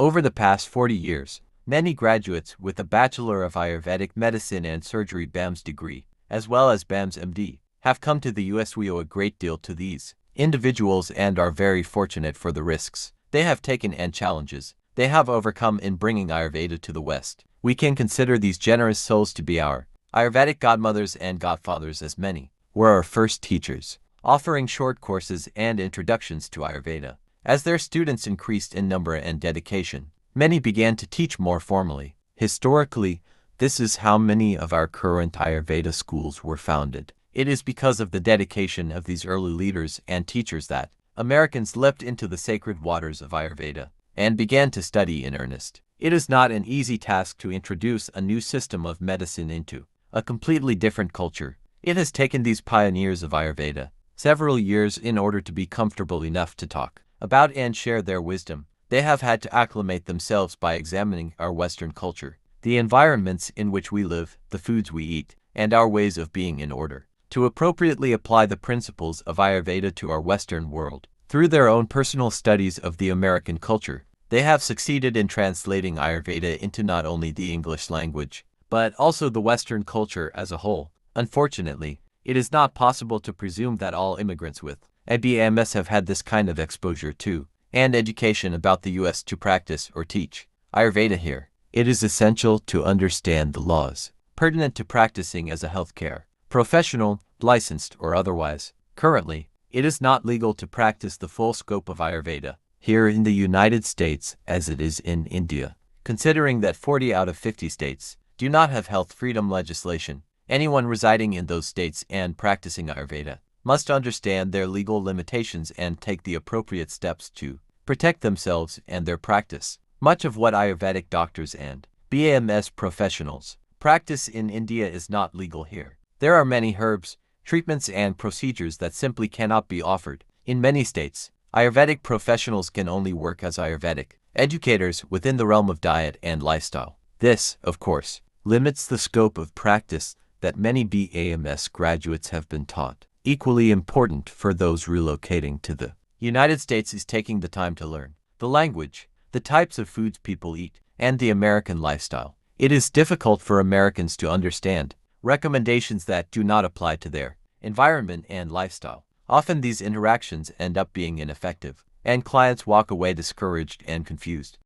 Over the past 40 years, many graduates with a Bachelor of Ayurvedic Medicine and Surgery BAMS degree, as well as BAMS MD, have come to the US. We owe a great deal to these individuals and are very fortunate for the risks they have taken and challenges they have overcome in bringing Ayurveda to the West. We can consider these generous souls to be our Ayurvedic godmothers and godfathers, as many were our first teachers, offering short courses and introductions to Ayurveda. As their students increased in number and dedication, many began to teach more formally. Historically, this is how many of our current Ayurveda schools were founded. It is because of the dedication of these early leaders and teachers that Americans leapt into the sacred waters of Ayurveda and began to study in earnest. It is not an easy task to introduce a new system of medicine into a completely different culture. It has taken these pioneers of Ayurveda several years in order to be comfortable enough to talk about and share their wisdom. They have had to acclimate themselves by examining our Western culture, the environments in which we live, the foods we eat, and our ways of being in order to appropriately apply the principles of Ayurveda to our Western world. Through their own personal studies of the American culture, they have succeeded in translating Ayurveda into not only the English language, but also the Western culture as a whole. Unfortunately, it is not possible to presume that all immigrants with BAMS have had this kind of exposure to and education about the US to practice or teach Ayurveda here. It is essential to understand the laws pertinent to practicing as a healthcare professional, licensed or otherwise. Currently, it is not legal to practice the full scope of Ayurveda here in the United States as it is in India. Considering that 40 out of 50 states do not have health freedom legislation, anyone residing in those states and practicing Ayurveda must understand their legal limitations and take the appropriate steps to protect themselves and their practice. Much of what Ayurvedic doctors and BAMS professionals practice in India is not legal here. There are many herbs, treatments and procedures that simply cannot be offered. In many states, Ayurvedic professionals can only work as Ayurvedic educators within the realm of diet and lifestyle. This, of course, limits the scope of practice that many BAMS graduates have been taught. Equally important for those relocating to the United States is taking the time to learn the language, the types of foods people eat, and the American lifestyle. It is difficult for Americans to understand recommendations that do not apply to their environment and lifestyle. Often these interactions end up being ineffective, and clients walk away discouraged and confused.